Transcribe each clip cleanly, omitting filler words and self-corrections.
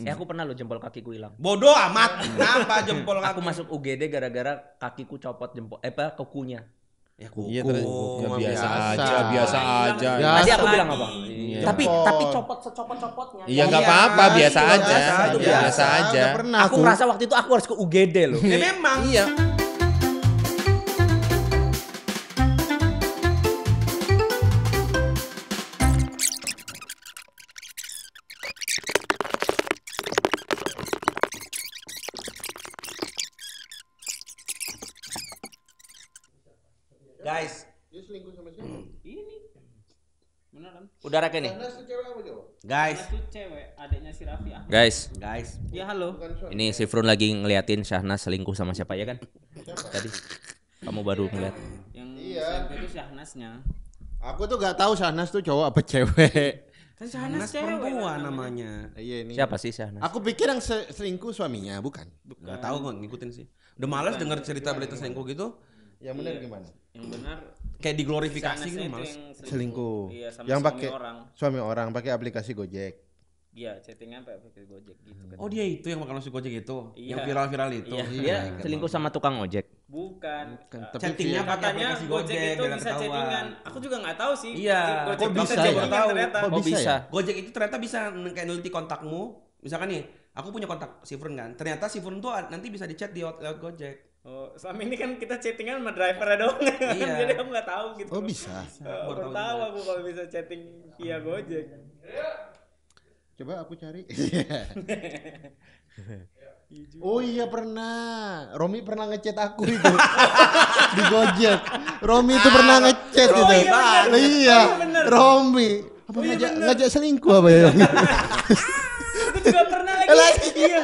Aku pernah lo jempol kakiku hilang. Bodoh amat. Kenapa jempol kaki? Aku masuk UGD gara-gara kakiku copot jempol kukunya. Ya kuku. Iya terus ya, biasa aja. Tadi aku bilang apa? Iya. Tapi copot secopot-copotnya. Iya enggak apa-apa, biasa itu aja. itu Biasa aja. Udah pernah Aku merasa waktu itu aku harus ke UGD loh. Memang. Iya. Guys, Dia selingkuh sama siapa? Ini beneran. Udah rek ini. Nas tuh cewek apa cowok? guys, Itu cewek, adiknya si Raffi. Guys, Ya halo. Bukan suami. ini si Frun lagi ngeliatin Syahnas selingkuh sama siapa ya kan? Tadi kamu baru ngeliat. Yang Iya. selingkuh itu Syahnasnya. Aku tuh gak tahu Syahnas tuh cowok apa cewek. Kan Nas perempuan namanya. Iya ini. Siapa sih Syahnas? Aku pikir yang selingkuh suaminya, bukan. Gak tahu kok ngikutin sih. Udah males denger cerita berita selingkuh gitu. Yang benar gimana? Yang benar Kayak diglorifikasi Syahnasnya gitu itu males. yang Selingkuh. Iya, sama Yang suami pakai orang. suami orang pakai aplikasi Gojek. Iya, chattingan pakai Gojek gitu kan. Oh dia itu yang makan nasi Gojek itu, Iya. yang viral-viral itu. Iya. Dia selingkuh sama tukang ojek. Bukan. Tapi Chattingnya pakai Katanya aplikasi Gojek Gojek itu biar bisa ketahuan. chattingan. Aku juga nggak tahu sih. Iya, Gojek kok bisa ya? chattingan ternyata. Kok Oh bisa bisa. ya? Gojek itu ternyata bisa kayak neliti kontakmu. Misalkan nih, aku punya kontak si Furun kan. Ternyata si Furun tuh nanti bisa di-chat lewat Gojek. Oh, selama ini kan kita chattingan sama drivernya doang. Iya. Jadi aku nggak tahu gitu. Oh bisa. Baru tahu aku kalau bisa chatting via Gojek. Coba aku cari. Oh iya pernah. Romi pernah ngechat aku itu di Gojek. Romi itu pernah ngechat itu. Iya. Romi. Apa ngajak selingkuh apa ya? Aku juga pernah lagi. Iya.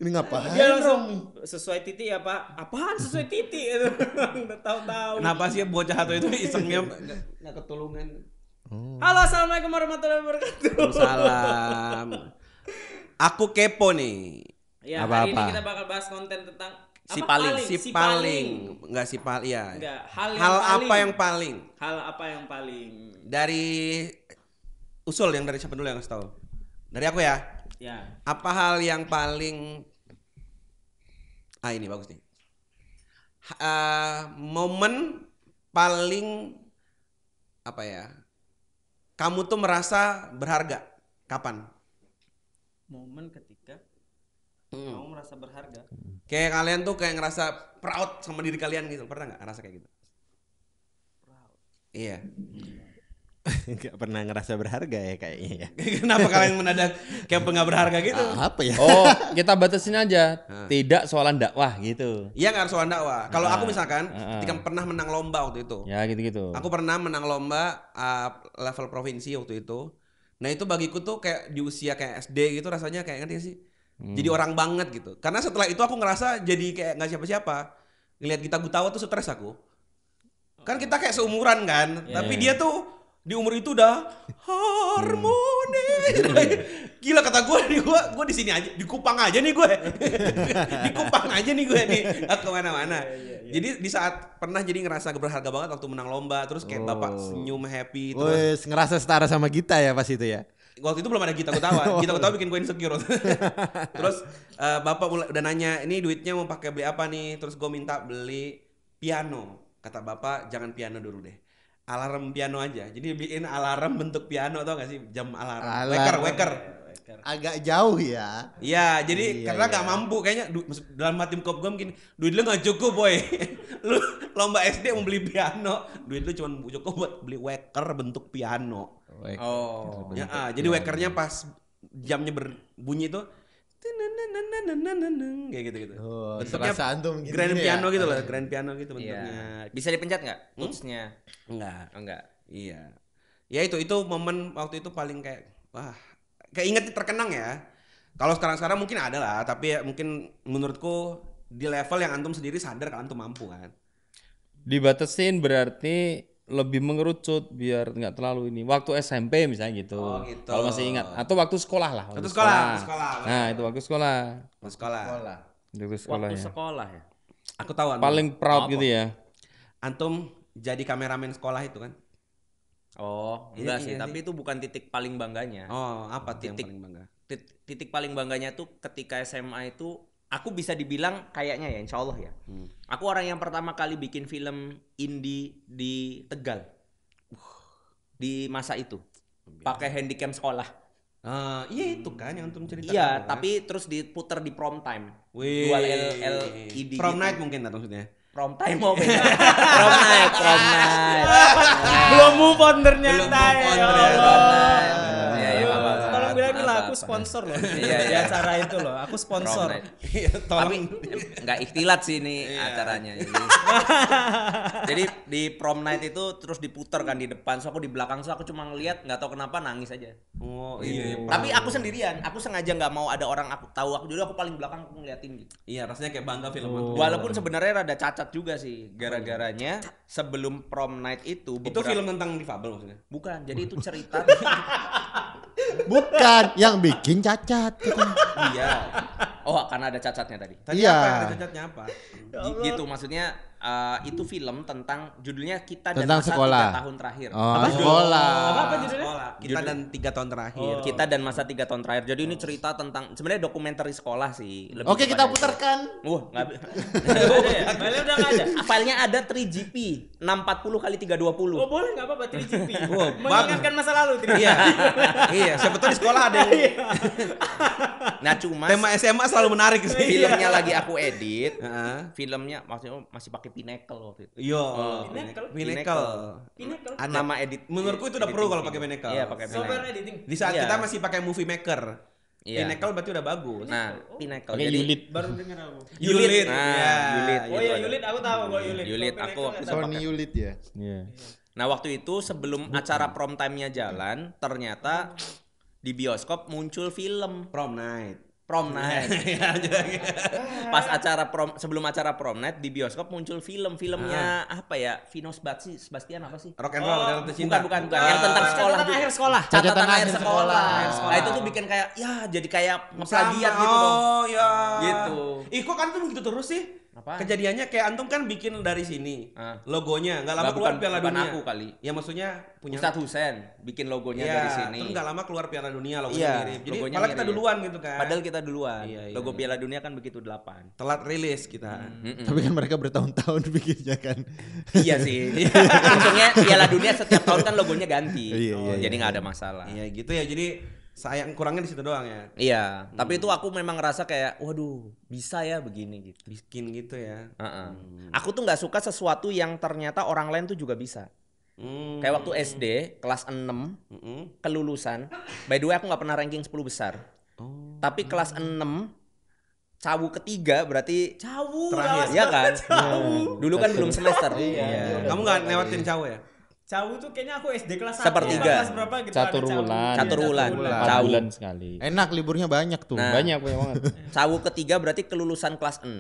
Ini ngapain? Dia langsung sesuai titik ya Pak. Apaan sesuai titik? Udah tahu-tahu. Kenapa sih bocah satu itu isengnya nggak ketulungan? Halo, assalamualaikum warahmatullahi wabarakatuh. Salam. Aku kepo nih. Ya, Apa-apa? hari ini kita bakal bahas konten tentang Si apa, paling, Si paling, enggak si paling, iya. Enggak, Hal apa yang paling? Hal apa yang paling? Dari usul yang dari siapa dulu yang ngasih tahu? Dari aku ya. Ya. Apa hal yang paling ini bagus nih. Momen paling apa ya? Kamu tuh merasa berharga kapan? Momen ketika kamu merasa berharga. Kayak kalian tuh kayak ngerasa proud sama diri kalian gitu. Pernah nggak ngerasa kayak gitu? Iya. Enggak pernah ngerasa berharga ya kayaknya ya. Kenapa kalian mendadak kayak nggak berharga gitu? Apa ya? Oh, kita batasin aja. Tidak soalan dakwah gitu. Iya nggak harus soal dakwah. Kalau aku misalkan ketika pernah menang lomba waktu itu. Ya gitu-gitu. Aku pernah menang lomba level provinsi waktu itu. Nah itu bagiku tuh kayak di usia kayak SD gitu rasanya kayak ngerti gak sih? Jadi orang banget gitu. Karena setelah itu aku ngerasa jadi kayak nggak siapa-siapa. Ngelihat Gita Gutawa tuh stres aku. Kan kita kayak seumuran kan. Tapi dia tuh di umur itu udah harmoni. Gila kata gue di sini aja, di Kupang aja nih gue. Di Kupang aja nih gue nih. Ke mana-mana. Jadi di saat pernah jadi ngerasa berharga banget waktu menang lomba, terus kayak bapak senyum happy terus. Wes ngerasa setara sama Gita ya pas itu ya. Waktu itu belum ada Gita Gutawa. Gita Gutawa bikin gue insecure. Terus bapak udah nanya, ini duitnya mau pakai beli apa nih? Terus gue minta beli piano. Kata bapak jangan piano dulu deh. Alarm piano aja. Jadi bikin alarm bentuk piano, tau gak sih? Jam alarm. Waker. Agak jauh ya. Iya, jadi Iya, karena iya. gak mampu kayaknya dalam hati gue mungkin duit lu gak cukup boy. Lu lomba SD mau beli piano, duit lu cuma cukup buat beli waker bentuk piano. Oh. Ya, jadi wakernya pas jamnya berbunyi tuh kayak gitu-gitu. Oh, bentuknya serasa antum gini grand ya. piano gitu loh, grand piano gitu Iya. bentuknya. Bisa dipencet nggak? Touch-nya? Enggak. Oh, enggak. Iya. Ya itu momen waktu itu paling kayak wah, kayak inget terkenang ya. Kalau sekarang mungkin ada lah, tapi ya mungkin menurutku di level yang antum sendiri sadar kalau antum mampu kan. Dibatasin berarti lebih mengerucut biar nggak terlalu ini. Waktu SMP misalnya gitu. Oh, gitu. Kalau masih ingat. Atau waktu sekolah lah. Waktu sekolah. Nah itu waktu sekolah. Sekolah. Waktu sekolah Waktu ya. sekolah ya. Aku tahu antum. Paling proud gitu ya. Antum jadi kameramen sekolah itu kan? Oh, enggak Iya, sih, iya tapi itu bukan titik paling bangganya. Oh, apa tuh yang Titik. paling bangga? titik paling bangganya tuh ketika SMA itu aku bisa dibilang kayaknya ya insya Allah ya. Aku orang yang pertama kali bikin film indie di Tegal. Di masa itu. Pakai handycam sekolah. Iya itu kan yang antum cerita. Iya, kan? tapi terus diputer di prom time. Wih. Dual LED Prom gitu. night mungkin maksudnya. Prom time mau beda. Prom night. Belum move on ternyata. Belum move on ya ternyata. Allah. Iya, iya, nggak apa-apa. Tolong bilang lah aku Apa-apa. sponsor loh. Iya, Di iya. acara itu loh, aku sponsor. Prom night. Iya, Tapi tolong. nggak ikhtilat sih ini Iya. acaranya. Jadi di prom night itu terus diputer kan di depan. So aku di belakang so aku cuma ngeliat nggak tahu kenapa nangis aja. Oh iya. Tapi aku sendirian. Aku sengaja nggak mau ada orang aku tahu. Aku jadi aku paling belakang aku ngeliatin gitu. Iya, rasanya kayak bangga film aku. Walaupun sebenarnya rada cacat juga sih. Gara-garanya sebelum prom night itu Itu film tentang difabel maksudnya. bukan. Jadi itu cerita. Bukan, yang bikin cacat. Iya. Oh, karena ada cacatnya tadi. Tadi Iya. apa? Ada cacatnya apa? Gitu maksudnya itu film tentang judulnya kita Tentang dan masa sekolah. 3 tahun terakhir. Oh, sekolah. Apa judulnya? Sekolah. Kita dan 3 tahun terakhir. Kita dan masa 3 tahun terakhir. Jadi ini cerita tentang sebenarnya dokumenter sekolah sih. Lebih Oke, kita kepada itu. putarkan. Wah, nggak Filenya udah nggak ada. filenya ada 3GP 640 kali 320. Oh boleh nggak apa-apa 3GP. Oh, Mengingatkan masa lalu 3GP. Iya. Iya, siapa tahu di sekolah ada yang Nah, cuma tema SMA selalu menarik sih. filmnya lagi aku edit. Heeh. Filmnya maksudnya masih pakai Pinnacle waktu itu. Iya. Pinnacle. Pinnacle. Pinnacle. Nama edit. Menurutku itu udah perlu kalau pakai Pinnacle. Iya, pakai Software Pinnacle. editing. Di saat Iya. kita masih pakai Movie Maker. Iya. Pinnacle berarti udah bagus. Nah, Pinnacle. Pakai Jadi Yulit. Baru dengar aku. Yulit. Nah, Iya. Yulit. Oh iya Yulit aku tahu kok Yulit. Yulit, Kalau aku Pinnacle waktu nggak itu tahu. Sony Yulit ya. Iya. Nah, waktu itu sebelum acara prom time-nya jalan, ternyata di bioskop muncul film Prom Night. Prom Night. Iya, Pas acara prom, sebelum acara prom night di bioskop muncul filmnya apa ya? Vino Sebastian apa sih? Rock and roll dalam cinta. Bukan. Yang tentang sekolah. Catatan akhir sekolah. Catatan akhir akhir sekolah. sekolah. Nah, itu tuh bikin kayak ya jadi kayak ngeplagiat gitu dong. Oh iya. Gitu. Ih kok kan tuh begitu terus sih? Apaan? Kejadiannya kayak antum kan bikin dari sini. Ah. Logonya nggak lama Nggak, keluar bukan- Piala bukan Dunia. aku kali. Ya maksudnya punya Ustadz Husen bikin logonya Iya, dari sini. terus nggak lama keluar Piala Dunia logonya Iya, mirip. Jadi logonya malah kita mirip. duluan gitu kan. Padahal kita duluan. Iya, iya. Logo Piala Dunia kan begitu 8. Telat rilis kita. Tapi kan mereka bertahun-tahun bikinnya kan. Iya sih. Untungnya Piala Dunia setiap tahun kan logonya ganti. Iya, iya, Jadi nggak ada masalah. Iya gitu ya. Jadi sayang kurangnya di situ doang ya. Iya, tapi itu aku memang ngerasa kayak, waduh, bisa ya begini gitu. Bikin gitu ya. Heeh. Aku tuh nggak suka sesuatu yang ternyata orang lain tuh juga bisa. Hmm. Kayak waktu SD kelas 6 Mm-mm. kelulusan. By the way aku nggak pernah ranking 10 besar. Oh. Tapi kelas 6 cawu ketiga berarti Cawu. Terakhir. iya kan? Dulu kan belum semester. Iya. Kamu nggak lewatin cowok ya? Cawu tuh kayaknya aku SD kelas 1. Sepertiga. Kelas berapa gitu. Catur ada cawu. wulan. Catur wulan. Catur 4 Cawu. bulan sekali. Enak liburnya banyak tuh. Nah. Banyak banget. Cawu ketiga berarti kelulusan kelas 6.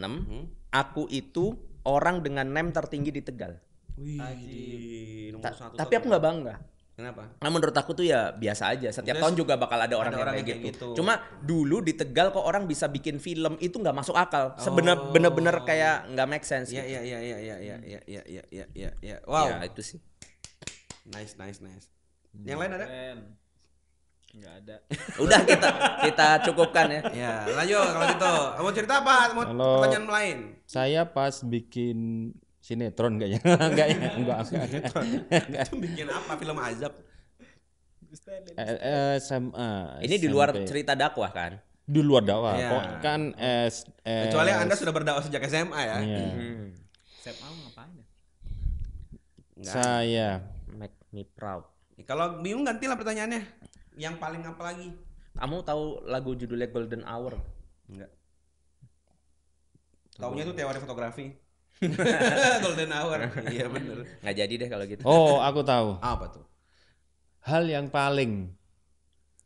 Aku itu orang dengan NEM tertinggi di Tegal. Wih. Nomor satu. Tapi aku nggak bangga. Kenapa? Nah menurut aku tuh ya biasa aja. Setiap tahun juga bakal ada orang, yang kayak gitu. Cuma dulu di Tegal kok orang bisa bikin film itu nggak masuk akal. Bener-bener kayak nggak make sense. Iya gitu. iya iya iya iya iya iya iya iya iya iya. Wow. Ya itu sih. Nice. Yang lain ada? Keren. Nggak ada. Udah kita cukupkan ya. Ya, lanjut kalau gitu. Mau cerita apa? Mau Kalau- pertanyaan lain? Saya pas bikin sinetron kayaknya. Enggak ya? Enggak. Itu bikin apa? Film azab. SMA. Ini di luar SMP. cerita dakwah kan? Di luar dakwah. Iya. Kok kan Kecuali Anda sudah berdakwah sejak SMA ya. Iya. Saya mau ngapain ya? Saya Make me proud. Kalau bingung gantilah pertanyaannya. Yang paling apa lagi? Kamu tahu lagu judulnya Golden Hour? Enggak. Taunya tuh teori fotografi. Golden hour. Iya bener. Nggak jadi deh kalau gitu. Oh, aku tahu. Apa tuh? Hal yang paling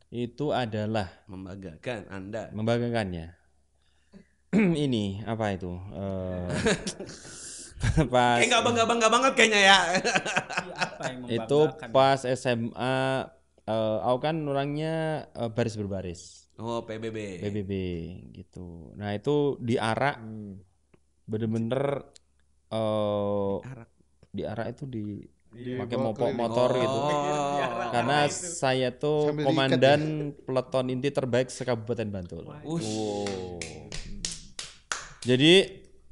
itu adalah Membanggakan Anda. membanggakannya. Ini apa itu? Pas Kayak nggak bangga banget kayaknya ya. Apa yang itu membanggakan? pas SMA aku kan orangnya baris berbaris Oh PBB. PBB gitu. Nah itu diarak bener-bener Arak. diarak itu di pakai mopok motor gitu. Oh. Karena saya tuh Sambil komandan peleton inti terbaik se-Kabupaten Bantul. Jadi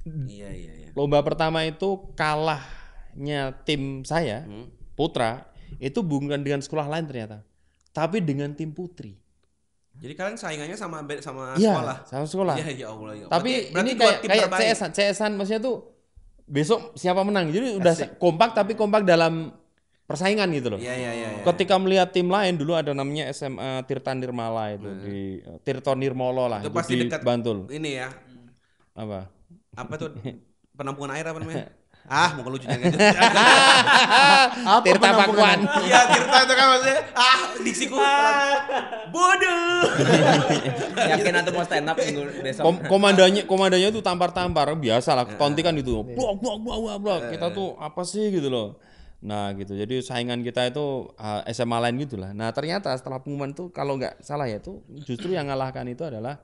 Iya. lomba pertama itu kalahnya tim saya, putra, itu bukan dengan sekolah lain ternyata, tapi dengan tim putri. Jadi kalian saingannya sama sekolah. Iya, sama sekolah. Iya, ya Allah. Ya. Tapi Berarti ini dua kayak tim kayak terbaik. CS-an maksudnya tuh besok siapa menang. Jadi udah kompak tapi kompak dalam persaingan gitu loh. Iya. Ketika melihat tim lain dulu ada namanya SMA Tirta Nirmala itu di Tirto Nirmolo lah Itu itu pasti di dekat Bantul. Ini ya. Apa? Apa tuh penampungan air apa namanya? Muka lucu jangan gitu. Tirta Pakuan. Iya, Tirta itu kan maksudnya. Diksiku. Bodoh. Yakin atau mau stand up minggu besok? Komandannya tuh tampar-tampar biasa lah tonti kan itu. Blok. Kita tuh apa sih gitu loh. Nah gitu. Jadi saingan kita itu SMA lain gitu lah. Nah ternyata setelah pengumuman tuh kalau nggak salah ya tuh justru yang ngalahkan itu adalah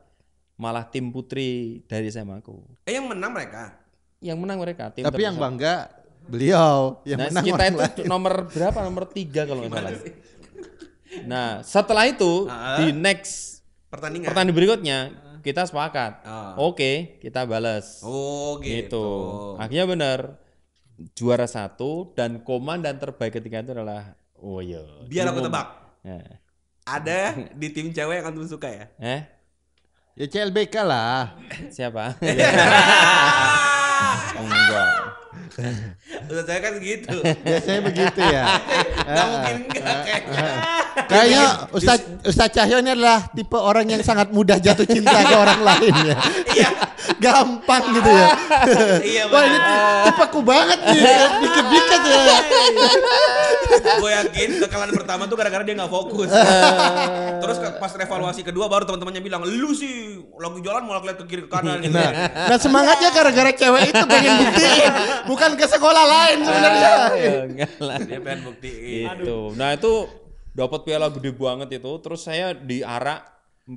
malah tim putri dari SMA aku. Yang menang mereka. Yang menang mereka tim Tapi yang terbesar. bangga beliau, yang Nah menang kita orang itu lain. nomor berapa? Nomor 3 kalau nggak salah. Nah setelah itu di next Pertandingan. pertandingan berikutnya kita sepakat. Oke, kita balas. Oh gitu. Gitu. Akhirnya benar. Juara 1 dan komandan terbaik ketika itu adalah Biar aku tebak. Ya. Ada di tim cewek yang antum suka ya? Ya CLBK lah. Siapa? Enggak. Ustaz saya kan gitu. Biasanya begitu ya. Gak mungkin enggak kayaknya. Kayaknya Ustaz Cahyo ini adalah tipe orang yang sangat mudah jatuh cinta ke orang lain ya. Iya. Gampang gitu ya. Iya, Wah ini tipeku banget nih. Dikit-dikit ya. Gue yakin kekalahan pertama tuh gara-gara dia nggak fokus. Terus pas revaluasi kedua baru teman-temannya bilang, lu sih lagi jalan malah lihat ke kiri ke kanan. Gitu. Nah semangatnya gara-gara cewek itu pengen buktiin. Bukan ke sekolah lain sebenarnya. Enggak lah. Dia pengen buktiin. Itu. Nah, itu dapat piala gede banget itu. Terus saya diarak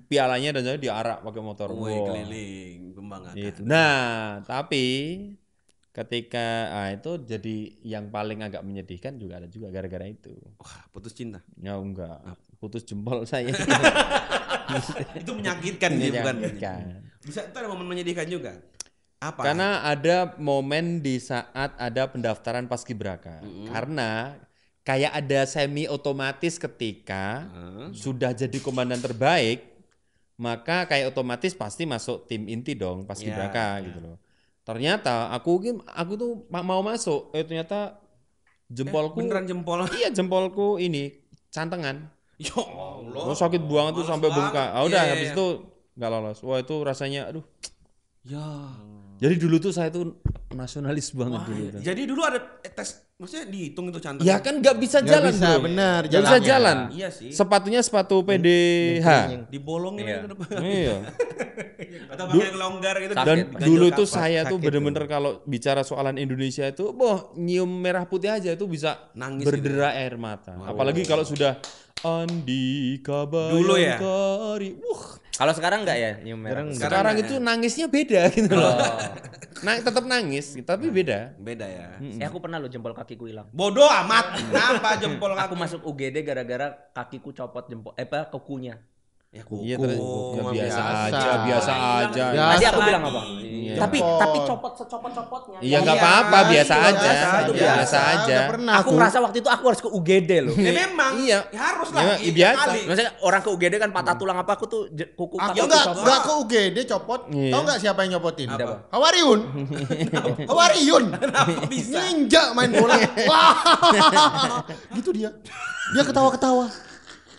pialanya dan saya diarak pakai motor. Woi Wah. keliling kembangkan. Gitu. Nah, tapi ketika itu jadi yang paling agak menyedihkan juga ada juga gara-gara itu. Wah putus cinta. Ya enggak, putus jempol saya. Itu menyakitkan sih bukan? Menyakitkan. Bisa itu ada momen menyedihkan juga. Apa? Karena ada momen di saat ada pendaftaran paskibraka. Karena kayak ada semi otomatis ketika sudah jadi komandan terbaik, maka kayak otomatis pasti masuk tim inti dong paskibraka gitu loh. Ternyata aku tuh mau masuk, ternyata jempolku beneran jempol. iya jempolku ini cantengan. Ya Allah. Oh, sakit banget tuh Males sampai banget. bengkak. Udah Iya, habis iya. itu nggak lolos. Wah itu rasanya aduh. Ya. Jadi dulu tuh saya tuh nasionalis banget dulu tuh. Jadi dulu ada tes, maksudnya dihitung itu cantik. Ya kan nggak bisa Nggak jalan bisa, bro. benar, Nggak bisa jalannya. jalan. Iya sih. Sepatunya sepatu PDH. Dibolongin Iya. ke depan. Iya. Atau pakai yang longgar gitu. Dan Ganjel dulu tuh kapas. saya tuh sakit bener-bener kalau bicara soalan Indonesia itu, nyium merah putih aja itu bisa Nangis berderai air mata. Apalagi kalau sudah Andika Dulu ya? Bayangkari. Kalau sekarang enggak ya nyium merah? Sekarang itu nangisnya beda gitu loh. Tetap nangis, tapi beda. Beda ya. Aku pernah lo jempol kakiku hilang. Bodoh amat. Kenapa jempol Aku aku? masuk UGD gara-gara kakiku copot jempol kukunya. Ya kuku. Iya terus ya, biasa biasa. aja, biasa aja. Ya. Tadi aku lagi. bilang apa? Iya. Tapi Jempol. copot secopot-copotnya. Iya nggak Iya, apa-apa, biasa itu aja, biasa, biasa aja. Nggak pernah Aku ngerasa waktu itu aku harus ke UGD loh. Memang. Iya. Ya harus lah. Ya, Iya, biasa. kali. Maksudnya orang ke UGD kan patah tulang apa aku tuh kuku Ah, kaki Ya Aku enggak, copot. enggak ke UGD copot. Iya. Tahu enggak siapa yang nyopotin? Apa? Hawariun. Hawariun. bisa? Ninja main bola. Wah. Gitu dia. Dia ketawa-ketawa.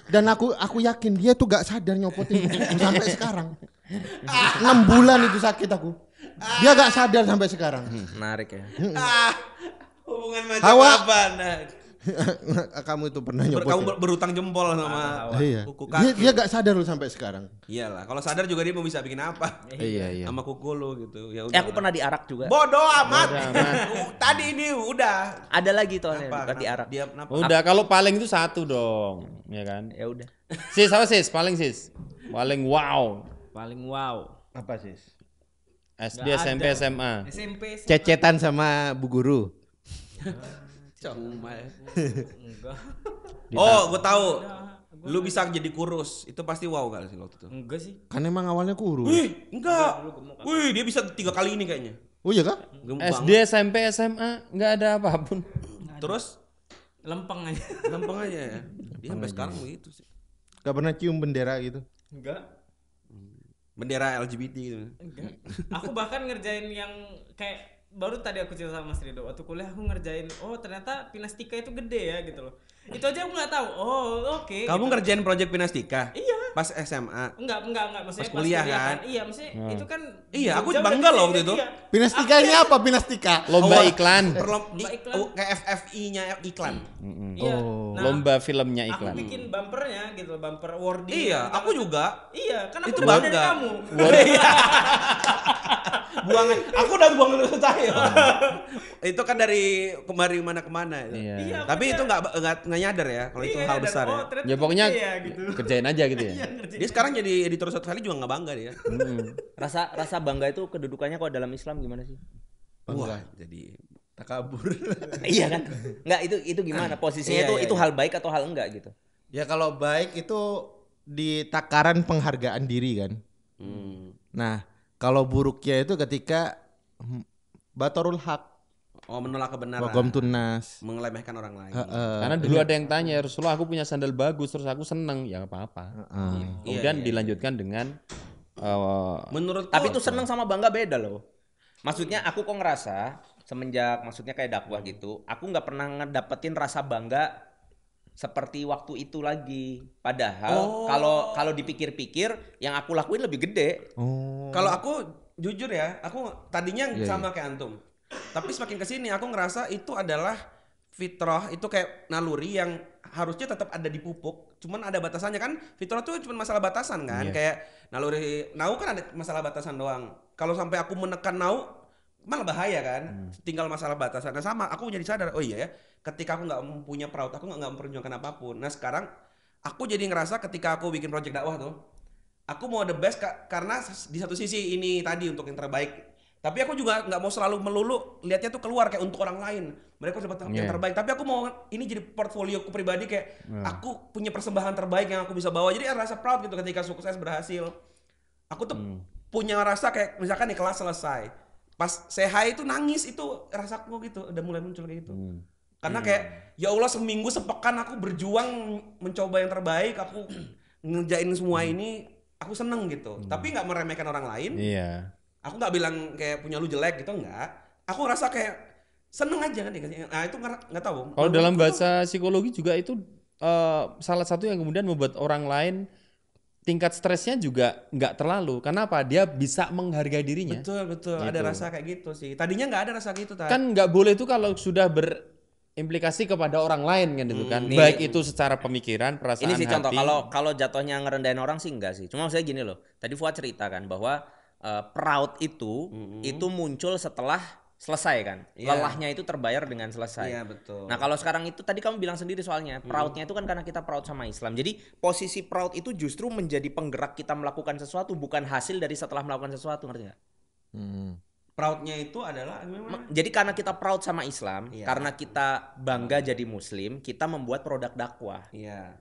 Dan aku yakin dia tuh gak sadar nyopotin sampai sekarang. 6 bulan itu sakit aku. Dia gak sadar sampai sekarang. Menarik ya. Hubungan macam Hawa. apa? Nah. Kamu itu pernah Kamu nyopotin. berutang jempol sama Iya. kuku Dia, kaki. dia gak sadar loh sampai sekarang. Iyalah, kalau sadar juga dia mau bisa bikin apa? Iya. Sama kuku lu gitu. Ya Aku pernah diarak juga. Bodoh amat. Tadi ini udah. Ada lagi tuh Apa? bukan diarak. Dia kenapa? Udah kalau paling itu satu dong, ya kan? Ya udah. Sis apa sis? Paling sis. Paling wow. Paling wow. Apa sih? SD, SMP, SMA. SMP. Cecetan sama bu guru. Congmai. Enggak. Oh, gue tahu. Lu bisa jadi kurus. Itu pasti wow kali sih waktu itu. Enggak sih. Kan emang awalnya kurus. Wih, enggak. Wih, dia bisa 3 kali ini kayaknya. Oh iya kah? Gemuk SD, banget. SMP, SMA nggak ada apapun. Terus Lempeng aja. lempeng aja ya. Dia sampai sekarang begitu sih. Gak pernah cium bendera gitu. Enggak. Bendera LGBT gitu. Enggak. Aku bahkan ngerjain yang kayak baru tadi aku cerita sama Mas Rido waktu kuliah aku ngerjain ternyata Pinastika itu gede ya gitu loh. Itu aja aku nggak tahu. Oh, oke. Kamu gitu. ngerjain project Pinastika? Iya. Pas SMA. Enggak, maksudnya Pas kuliah kan? Iya, maksudnya itu kan Iya, aku jauh bangga dari loh gede, waktu itu. iya. Pinastika ini apa Pinastika? Lomba iklan. Lomba iklan. Kayak FFI-nya iklan. Iya. Oh. Nah, Lomba filmnya aku iklan. bikin bumpernya gitu, bumper wording. Iya, aku juga. Iya, kan aku Itu belajar dari bangga. kamu. Buangan. Aku udah buang dulu saya. Itu kan dari kemana itu. Iya. Iya, Tapi makanya- itu nggak nyadar ya kalau itu Iya, hal dan, besar ya. ternyata Ya pokoknya gede ya, gitu. kerjain aja gitu ya. Iya, ngerjain. Dia sekarang jadi editor satu kali juga nggak bangga dia. Rasa bangga itu kedudukannya kok dalam Islam gimana sih? Wah, jadi Takabur. Iya kan? Enggak, itu gimana posisinya? Iya, itu iya. hal baik atau hal enggak gitu? Ya kalau baik itu di takaran penghargaan diri kan. Nah, kalau buruknya itu ketika batorul haq, menolak kebenaran. wagom tunas. Mengelemehkan orang lain. Karena dulu ada yang tanya, Rasulullah aku punya sandal bagus terus aku seneng, ya nggak apa-apa. Kemudian dilanjutkan dengan Menurutku Tapi itu seneng sama bangga beda loh. Maksudnya aku kok ngerasa semenjak maksudnya kayak dakwah gitu, aku nggak pernah ngedapetin rasa bangga seperti waktu itu lagi. Padahal kalau dipikir-pikir yang aku lakuin lebih gede. Oh. kalau aku jujur ya, aku tadinya sama kayak antum. Tapi semakin kesini aku ngerasa itu adalah fitrah, itu kayak naluri yang harusnya tetap ada di pupuk. Cuman ada batasannya kan. Fitrah tuh cuma masalah batasan kan. Kayak naluri nau kan ada masalah batasan doang. Kalau sampai aku menekan nau malah bahaya kan. Tinggal masalah batasan. Nah sama, aku jadi sadar, oh iya ya, ketika aku nggak punya proud, aku nggak memperjuangkan apapun. Nah sekarang aku jadi ngerasa ketika aku bikin project dakwah tuh, aku mau the best karena di satu sisi ini tadi untuk yang terbaik. Tapi aku juga nggak mau selalu melulu lihatnya tuh keluar kayak untuk orang lain. Mereka dapat yang terbaik. Tapi aku mau ini jadi portfolioku pribadi kayak aku punya persembahan terbaik yang aku bisa bawa. Jadi ada rasa proud gitu ketika sukses berhasil. Aku tuh punya rasa kayak misalkan nih kelas selesai, pas say hi itu nangis, itu rasaku gitu udah mulai muncul kayak gitu. Karena kayak ya Allah seminggu sepekan aku berjuang mencoba yang terbaik, aku ngerjain semua ini, aku seneng gitu. Tapi nggak meremehkan orang lain. iya. Aku nggak bilang kayak punya lu jelek gitu, enggak. Aku ngerasa kayak seneng aja kan dikasih. Nah itu nggak tahu. Kalau dalam bahasa psikologi juga itu salah satu yang kemudian membuat orang lain tingkat stresnya juga nggak terlalu. Kenapa? Dia bisa menghargai dirinya. Betul ada rasa kayak gitu sih. Tadinya nggak ada rasa gitu tadi. Kan nggak boleh itu kalau sudah berimplikasi kepada orang lain kan itu kan. Baik itu secara pemikiran, perasaan, Ini sih contoh hati. kalau jatuhnya ngerendahin orang sih enggak sih. Cuma saya gini loh. Tadi Fuad cerita kan bahwa proud itu muncul setelah selesai kan. Lelahnya itu terbayar dengan selesai. Iya betul. Nah kalau sekarang itu tadi kamu bilang sendiri soalnya proudnya itu kan karena kita proud sama Islam. Jadi posisi proud itu justru menjadi penggerak kita melakukan sesuatu, bukan hasil dari setelah melakukan sesuatu, ngerti nggak? Proudnya itu adalah memang Jadi karena kita proud sama Islam, karena kita bangga jadi Muslim, kita membuat produk dakwah. iya.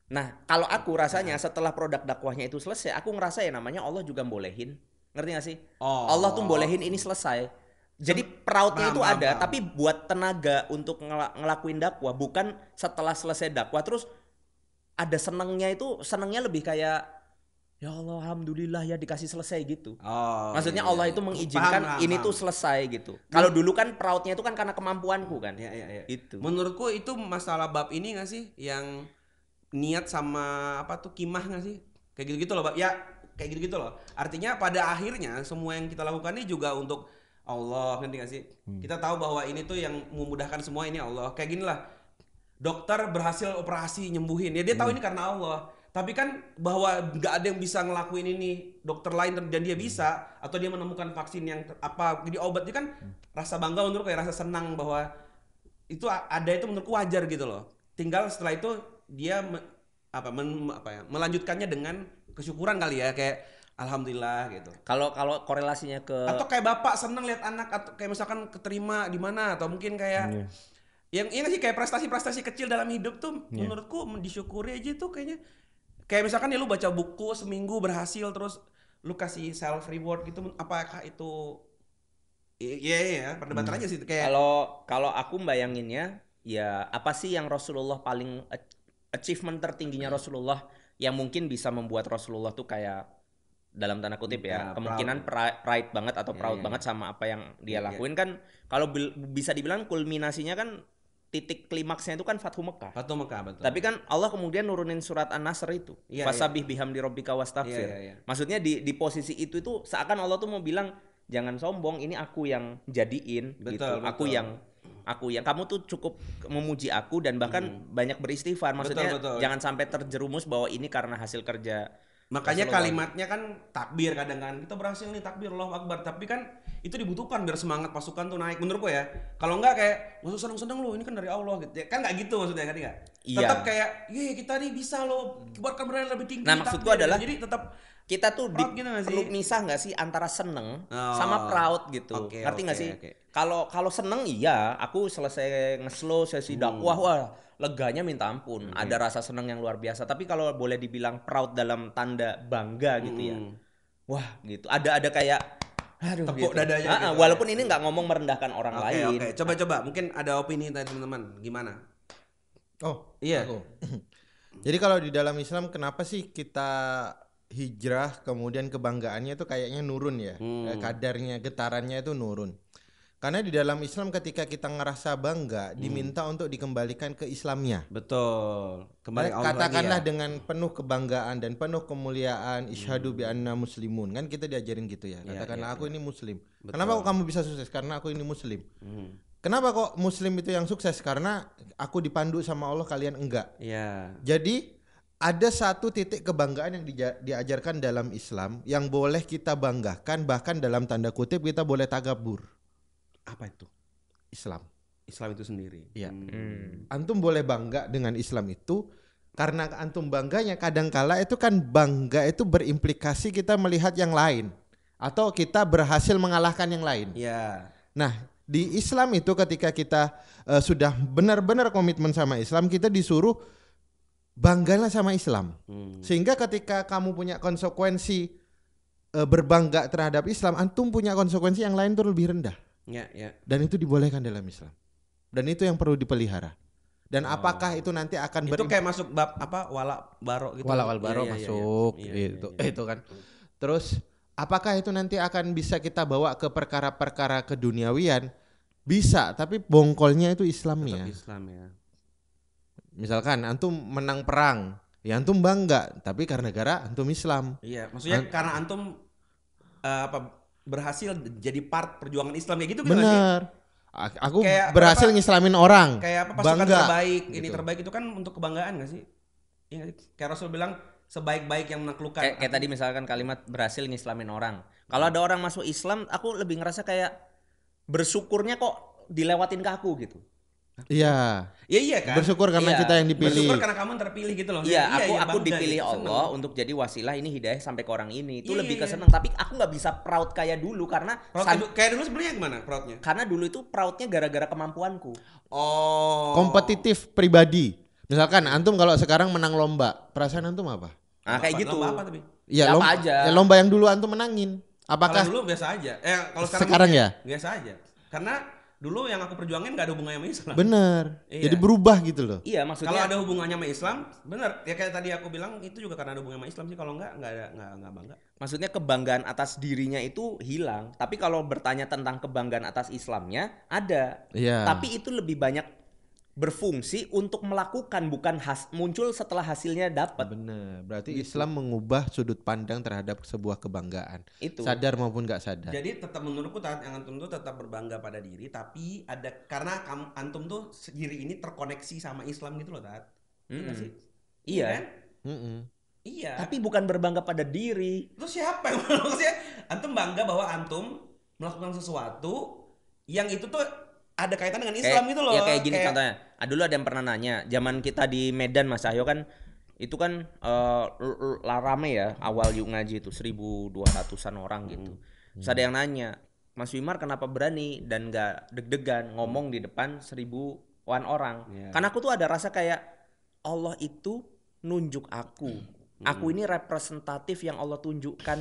Nah kalau aku rasanya setelah produk dakwahnya itu selesai, aku ngerasa ya namanya Allah juga bolehin, ngerti nggak sih? Oh. Allah tuh bolehin ini selesai. Jadi proudnya itu ada, paham. tapi buat tenaga untuk ngelakuin dakwah, bukan setelah selesai dakwah terus ada senengnya itu, senengnya lebih kayak ya Allah alhamdulillah ya dikasih selesai gitu. Oh. Maksudnya iya, Allah iya. itu mengizinkan Paham, ini paham. tuh selesai gitu. Kalau dulu kan proudnya itu kan karena kemampuanku kan. Iya. Itu. Menurutku itu masalah bab ini nggak sih yang niat sama apa tuh kimah nggak sih? Kayak gitu-gitu loh, Bab. Ya, kayak gitu-gitu loh. Artinya pada akhirnya semua yang kita lakukan ini juga untuk Allah, ngerti nggak sih? Kita tahu bahwa ini tuh yang memudahkan semua ini Allah. Kayak gini lah. Dokter berhasil operasi nyembuhin. Ya dia tahu ini karena Allah. Tapi kan bahwa nggak ada yang bisa ngelakuin ini dokter lain dan dia bisa, atau dia menemukan vaksin yang apa jadi obatnya kan rasa bangga menurut kayak rasa senang bahwa itu ada, itu menurutku wajar gitu loh. Tinggal setelah itu dia melanjutkannya dengan kesyukuran kali ya, kayak alhamdulillah gitu. Kalau korelasinya ke Atau kayak bapak seneng lihat anak, atau kayak misalkan keterima di mana, atau mungkin kayak Yang nggak sih kayak prestasi-prestasi kecil dalam hidup tuh menurutku disyukuri aja tuh kayaknya. Kayak misalkan ya lu baca buku seminggu berhasil terus lu kasih self reward gitu, apakah itu iya perdebatan aja sih kayak Kalau aku bayanginnya ya apa sih yang Rasulullah paling achievement tertingginya Rasulullah yang mungkin bisa membuat Rasulullah tuh kayak dalam tanda kutip ya kemungkinan pride banget atau proud banget sama apa yang dia lakuin kan kalau bisa dibilang kulminasinya kan titik klimaksnya itu kan Fathu Mekah. Fathu Mekah betul. Tapi kan Allah kemudian nurunin surat An-Nasr itu. Fasabih bihamdi rabbika wastaghfir. Maksudnya di posisi itu seakan Allah tuh mau bilang jangan sombong, ini aku yang jadiin gitu. Aku yang kamu tuh cukup memuji aku dan bahkan banyak beristighfar. Maksudnya jangan sampai terjerumus bahwa ini karena hasil kerja. Makanya kalimatnya kan takbir kadang kan kita berhasil nih takbir Allahu Akbar, tapi kan itu dibutuhkan biar semangat pasukan tuh naik menurutku ya. Kalau enggak kayak maksud seneng-seneng lu ini kan dari Allah gitu ya. Kan enggak gitu maksudnya kan enggak. Tetap kayak kita nih bisa lo kibarkan bendera lebih tinggi. Nah maksudku adalah jadi tetap kita tuh gitu perlu misah nggak sih antara seneng sama proud gitu. Ngerti nggak sih? Kalau seneng iya, aku selesai nge-slow sesi dakwah wah leganya minta ampun. Ada rasa seneng yang luar biasa. Tapi kalau boleh dibilang proud dalam tanda bangga gitu ya. Wah gitu. Ada kayak tepuk gitu. dadanya gitu. Walaupun ini nggak ngomong merendahkan orang lain. Oke. Coba mungkin ada opini dari teman-teman. Gimana? Oh, iya. Aku. Jadi kalau di dalam Islam kenapa sih kita hijrah kemudian kebanggaannya itu kayaknya nurun ya. Kadarnya, getarannya itu nurun. Karena di dalam Islam ketika kita ngerasa bangga diminta untuk dikembalikan ke Islamnya. Betul. Kembali Allah katakanlah lagi ya. dengan penuh kebanggaan dan penuh kemuliaan isyhadu bi anna muslimun. Kan kita diajarin gitu ya. Katakanlah aku ini muslim. Betul. Kenapa kok kamu bisa sukses? Karena aku ini muslim. Kenapa kok muslim itu yang sukses? Karena aku dipandu sama Allah, kalian enggak. Iya. Jadi ada satu titik kebanggaan yang diajarkan dalam Islam yang boleh kita banggakan, bahkan dalam tanda kutip kita boleh takabur. Apa itu? Islam itu sendiri. Iya. Antum boleh bangga dengan Islam itu karena antum bangganya kadangkala itu kan bangga itu berimplikasi kita melihat yang lain atau kita berhasil mengalahkan yang lain. Iya. Nah, di Islam itu ketika kita sudah benar-benar komitmen sama Islam, kita disuruh banggalah sama Islam. Sehingga ketika kamu punya konsekuensi berbangga terhadap Islam, antum punya konsekuensi yang lain itu lebih rendah. Ya. Dan itu dibolehkan dalam Islam. Dan itu yang perlu dipelihara. Dan apakah itu nanti akan itu kayak masuk bab apa wala baro gitu. Wala baro masuk gitu. Itu kan. Terus apakah itu nanti akan bisa kita bawa ke perkara-perkara keduniawian? Bisa, tapi bongkolnya itu Islamnya. Tetap Islam ya. Misalkan antum menang perang, ya antum bangga, tapi karena gara antum Islam. Iya, maksudnya karena antum berhasil jadi part perjuangan Islam ya gitu. Bener. Aku kayak berhasil ngislamin orang. Kayak apa pasukan bangga. terbaik, gitu. ini terbaik itu kan untuk kebanggaan gak sih? Iya, kayak Rasul bilang sebaik-baik yang menaklukkan. Kayak tadi misalkan kalimat berhasil ngislamin orang. Kalau ada orang masuk Islam, aku lebih ngerasa kayak bersyukurnya kok dilewatin ke aku gitu. Iya. Iya kan? Bersyukur karena kita yang dipilih. Bersyukur karena kamu terpilih gitu loh. Iya, aku dipilih gitu, Allah untuk jadi wasilah ini hidayah sampai ke orang ini. Itu lebih keseneng. Tapi aku nggak bisa proud kayak dulu karena kayak dulu sebenarnya gimana proudnya? Karena dulu itu proudnya gara-gara kemampuanku. Oh. Kompetitif pribadi. Misalkan antum kalau sekarang menang lomba, perasaan antum apa? Nah, kayak gitu. Lomba apa tapi? Iya, lomba aja. Ya, lomba yang dulu antum menangin. Apakah kalau dulu biasa aja? Kalau sekarang ya? Biasa aja. Karena dulu yang aku perjuangin gak ada hubungannya sama Islam. Bener. Jadi berubah gitu loh. Iya, maksudnya kalau ada hubungannya sama Islam, bener. Ya kayak tadi aku bilang itu juga karena ada hubungannya sama Islam sih. Kalau enggak bangga. Maksudnya kebanggaan atas dirinya itu hilang. Tapi kalau bertanya tentang kebanggaan atas Islamnya ada. Iya. Tapi itu lebih banyak berfungsi untuk melakukan, bukan muncul setelah hasilnya dapat. Bener. Berarti gitu. Islam mengubah sudut pandang terhadap sebuah kebanggaan. Itu. Sadar maupun gak sadar. Jadi tetap menurutku yang antum tuh tetap berbangga pada diri, tapi ada karena antum tuh diri ini terkoneksi sama Islam gitu loh, Tat. Iya sih? Iya. Kan? Iya. Tapi bukan berbangga pada diri. Terus siapa yang maksudnya antum bangga bahwa antum melakukan sesuatu yang itu tuh ada kaitan dengan Islam gitu loh. Ya kayak gini contohnya. Dulu ada yang pernah nanya, zaman kita di Medan Mas Cahyo kan itu kan rame ya awal yuk ngaji itu 1.200-an orang gitu. Terus ada yang nanya, Mas Wimar kenapa berani dan gak deg-degan ngomong di depan 1.000 orang. Iya. Karena aku tuh ada rasa kayak Allah itu nunjuk aku. Aku ini representatif yang Allah tunjukkan,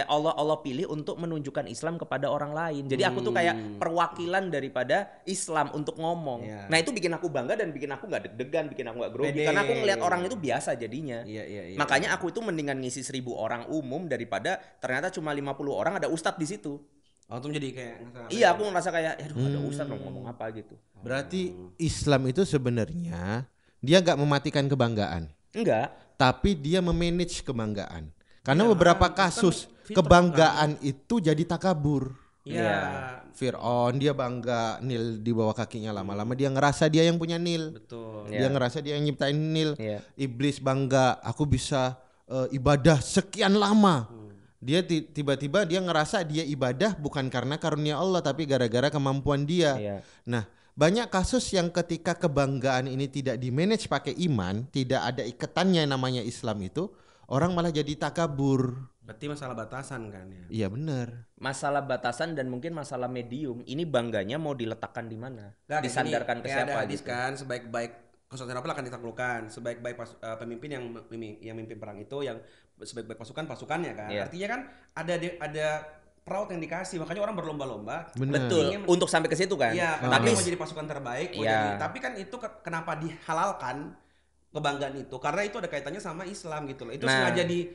Allah pilih untuk menunjukkan Islam kepada orang lain. Jadi aku tuh kayak perwakilan daripada Islam untuk ngomong. Iya. Nah itu bikin aku bangga dan bikin aku nggak deg-degan, bikin aku nggak grogi. Pede. Karena aku ngelihat orang itu biasa jadinya. Iya. Makanya aku itu mendingan ngisi 1.000 orang umum daripada ternyata cuma 50 orang ada ustadz di situ. Oh, tuh jadi kayak Iya, aku ngerasa kayak, aduh ada ustadz ngomong apa gitu. Berarti Islam itu sebenarnya dia nggak mematikan kebanggaan, Enggak. tapi dia memanage kebanggaan. Karena beberapa kasus kebanggaan itu jadi takabur. Iya. Fir'aun dia bangga Nil di bawah kakinya, lama-lama dia ngerasa dia yang punya Nil. Betul. Dia ngerasa dia yang nyiptain Nil. Iya. Iblis bangga, aku bisa ibadah sekian lama. Dia tiba-tiba dia ngerasa dia ibadah bukan karena karunia Allah tapi gara-gara kemampuan dia. Iya. Nah, banyak kasus yang ketika kebanggaan ini tidak di-manage pakai iman, tidak ada ikatannya namanya Islam itu, orang malah jadi takabur. Berarti masalah batasan kan ya. Iya benar. Masalah batasan dan mungkin masalah medium. Ini bangganya mau diletakkan di mana? Nggak, Disandarkan ke kayak ada siapa hadis gitu. kan, sebaik-baik Konstantinopel akan ditaklukkan, sebaik-baik pemimpin yang mimpin perang itu yang sebaik-baik pasukannya kan. Iya. Artinya kan ada peraut yang dikasih, makanya orang berlomba-lomba. Benar. Betul. Ingin- Untuk sampai ke situ kan. Iya, Tapi tapi mau jadi pasukan terbaik, mau Iya. jadi. Tapi kan itu kenapa dihalalkan kebanggaan itu? Karena itu ada kaitannya sama Islam gitu loh. Itu Nah. sengaja di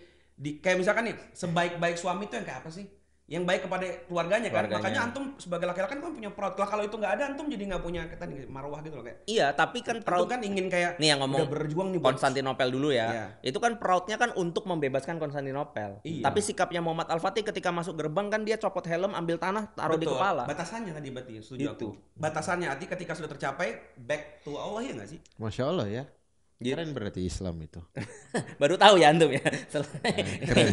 kayak misalkan nih, sebaik-baik suami itu yang kayak apa sih? Yang baik kepada keluarganya kan. Keluarganya. Makanya antum sebagai laki-laki kan punya proud. Lah kalau itu nggak ada antum jadi nggak punya marwah gitu loh kayak. iya, tapi kan Antum proud kan ingin kayak nih yang ngomong udah berjuang nih buat Konstantinopel dulu ya. Iya. Itu kan proudnya kan untuk membebaskan Konstantinopel. Iya. Tapi sikapnya Muhammad Al-Fatih ketika masuk gerbang kan dia copot helm, ambil tanah, taruh di Betul. kepala. Batasannya tadi berarti setuju Itu. aku. Batasannya arti ketika sudah tercapai back to Allah ya nggak sih? Masya Allah ya. Gitu. Keren berarti Islam itu. Baru tahu ya antum ya.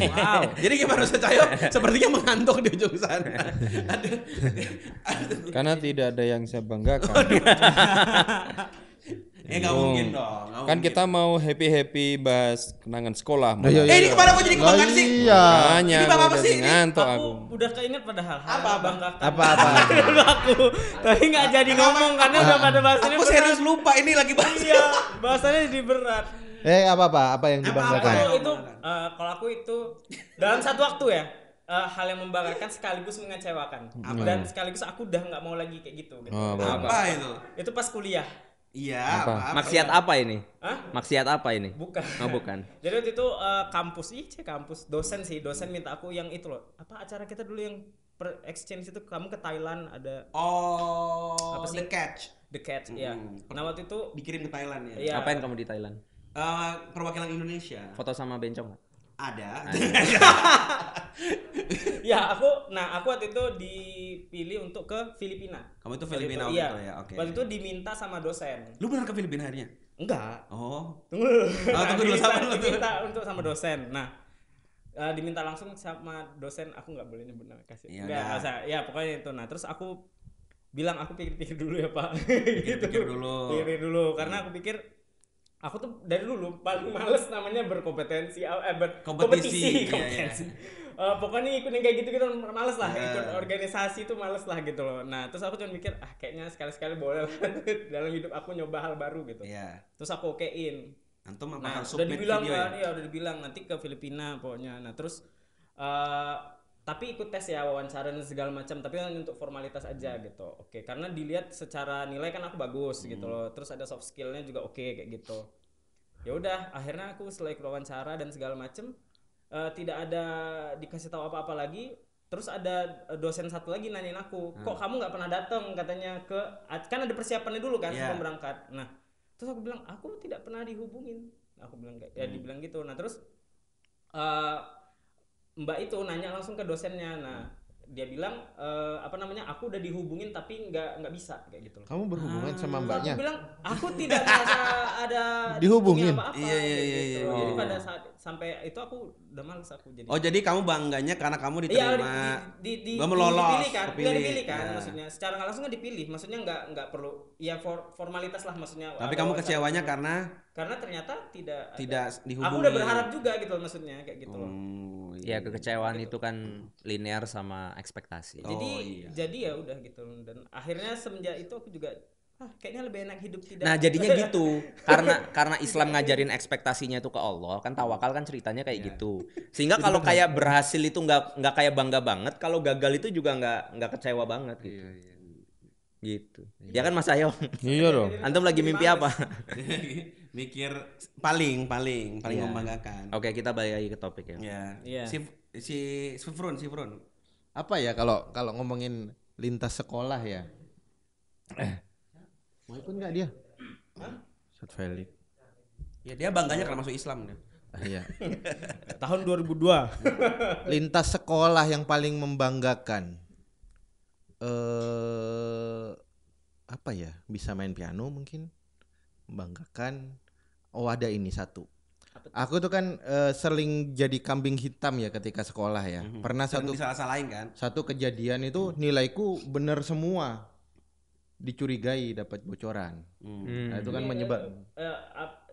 Wow. Jadi gimana Ustaz Cahyo? Sepertinya mengantuk di ujung sana. Aduh. Karena tidak ada yang saya banggakan. Ya nggak mungkin dong. nggak Kan mungkin. kita mau happy Nah, bahas kenangan sekolah. iya, ini kemana kok jadi kebanggaan sih? Iya. Makanya Ini bang aku apa udah sih ini? ngantuk Aku aku. udah keinget padahal hal Apa, yang Bang? membanggakan. Apa-apa? Dulu aku, tapi nggak jadi ngomong karena udah pada bahasanya Aku berat. serius lupa ini lagi bahas. Iya, bahasanya jadi berat. Apa-apa? Apa yang dibanggakan? Apa? Itu kalau aku itu dalam satu waktu ya hal yang membanggakan sekaligus mengecewakan dan sekaligus aku udah nggak mau lagi kayak gitu. Oh, Apa itu? Itu pas kuliah. Iya, Apa? apa? Maksiat apa ini? Hah? Maksiat apa ini? Bukan. Oh, bukan. Jadi waktu itu kampus dosen minta aku yang itu loh. Apa acara kita dulu yang exchange itu kamu ke Thailand ada Oh, Apa sih? The Catch. The Catch ya. Nah waktu itu Dikirim ke Thailand ya. Iya. Ngapain kamu di Thailand? Perwakilan Indonesia. Foto sama bencong nggak? Ada. ya aku waktu itu dipilih untuk ke Filipina. Kamu itu Filipina Waktu waktu itu, itu ya, oke. Waktu itu diminta sama dosen. Lu benar ke Filipina akhirnya? Enggak. Oh. Tunggu dulu. Tunggu dulu, sabar dulu. Diminta untuk sama dosen. Nah, diminta langsung sama dosen, aku nggak boleh nyebut nama kasih. Ya Nggak udah. usah. Ya pokoknya itu. Nah, terus aku bilang aku pikir-pikir dulu ya, Pak. Pikir-pikir dulu. Pikir dulu karena aku pikir aku tuh dari dulu paling males namanya berkompetensi Kompetisi, iya, kompetisi. Pokoknya ikut yang kayak gitu males lah, Iya. ikut organisasi tuh males lah gitu loh. Nah, terus aku cuma mikir kayaknya sekali-sekali boleh lah dalam hidup aku nyoba hal baru gitu. Iya. Terus aku okein. Antum Nah, bakal udah submit dibilang video kan, ya? iya udah dibilang nanti ke Filipina pokoknya. Nah, terus tapi ikut tes ya, wawancara dan segala macam, tapi hanya untuk formalitas aja gitu. Oke, karena dilihat secara nilai kan aku bagus gitu loh. Terus ada soft skillnya juga oke kayak gitu. Ya udah, akhirnya aku setelah ikut wawancara dan segala macam tidak ada dikasih tahu apa-apa lagi. Terus ada dosen satu lagi nanyain aku, kok kamu nggak pernah datang katanya kan ada persiapannya dulu kan Iya. sebelum berangkat. Nah, terus aku bilang aku tidak pernah dihubungin. Aku bilang kayak ya dibilang gitu. Nah terus Mbak itu nanya langsung ke dosennya. Nah dia bilang aku udah dihubungin tapi nggak bisa kayak gitu loh. Kamu berhubungan sama Terus mbaknya? aku bilang aku tidak merasa ada Dihubungin? apa-apa. Iya, kayak iya, gitu. iya. Jadi pada saat sampai itu aku udah males aku jadi. Oh, jadi kamu bangganya karena kamu Iya, diterima. di Kamu lolos, dipilih kan, kepilih. dipilih kan, Ya. maksudnya secara nggak langsung kan dipilih, maksudnya nggak perlu, ya formalitas lah maksudnya. Tapi ada kamu wawancara kecewanya dulu. karena ternyata tidak dihubungi. Aku udah berharap juga gitu loh, maksudnya kayak gitu loh. Ya kekecewaan itu kan linear sama ekspektasi. Jadi iya. jadi ya udah gitu, dan akhirnya semenjak itu aku juga kayaknya lebih enak hidup tidak. Nah jadinya gitu karena Islam ngajarin ekspektasinya itu ke Allah kan tawakal kan ceritanya kayak gitu sehingga kalau kayak berhasil itu nggak kayak bangga banget kalau gagal itu juga nggak kecewa banget gitu gitu ya kan Mas Ayo Iya dong. antum lagi mimpi apa? Mikir paling membanggakan. Oke kita balik lagi ke topik ya. Ya. Iya. Si Frun. Apa ya kalau ngomongin lintas sekolah ya? Mau ikut nggak dia? Ustadz Felix. Ya dia bangganya karena masuk Islam dia. Iya. Tahun 2002. Lintas sekolah yang paling membanggakan. Apa ya? Bisa main piano mungkin. Membanggakan. Oh ada ini satu. Aku tuh kan sering jadi kambing hitam ya ketika sekolah ya. Pernah Sering disalah-salahin kan? satu kejadian itu nilaiku bener semua. Dicurigai dapat bocoran. Nah itu kan menyebab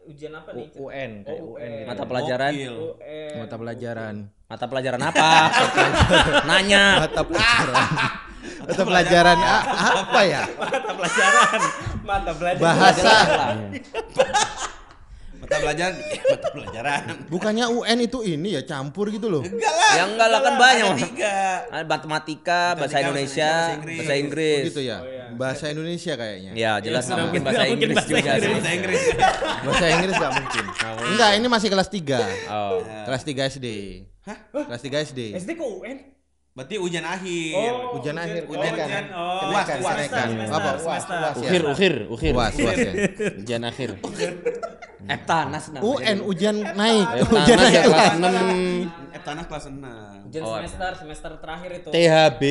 Ujian apa nih? UN kayak UN gitu. Mata pelajaran Gokil. Mata pelajaran. mata pelajaran apa? Nanya Mata pelajaran. Mata pelajaran apa ya? Mata pelajaran. Bahasa. Mata pelajaran. Bukannya UN itu ini ya campur gitu loh. Enggak lah. yang enggak lah kan banyak Ada Mas. 3. Matematika, bahasa Indonesia, bahasa Inggris. Gitu ya. Bahasa Indonesia kayaknya. Ya jelas nggak mungkin bahasa nggak mungkin Inggris bahasa juga sih. Bahasa Inggris. Bahasa Inggris nggak mungkin. Enggak, ini masih kelas 3. Oh. Kelas 3 SD. Hah? Kelas 3 SD. SD kok UN? Berarti ujian akhir. Ujian akhir. ujian. Kenaikan. Oh, UAS, Kenaikan, UAS. kenaikan. Semester, Apa? semester. UAS ya. Ukhir. UAS ya. Ujian akhir. Eptanas namanya. UN ujian naik. Tanah Ujian naik ya kelas kelas. 6 Tanah kelas 6. Ujian semester terakhir itu. THB.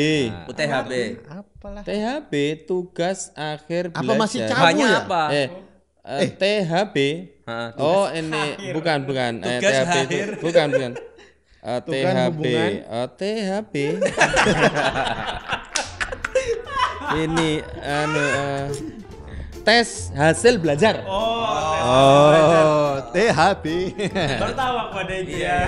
UTHB. Apalah. THB tugas akhir Apa belajar. masih cabu Banyak ya? apa? THB. Hah, Oh ini bukan. Tugas THB itu akhir. bukan. THB. hubungan. THB. Ini tes hasil belajar. Oh, THP. Baru tahu aku ada itu ya.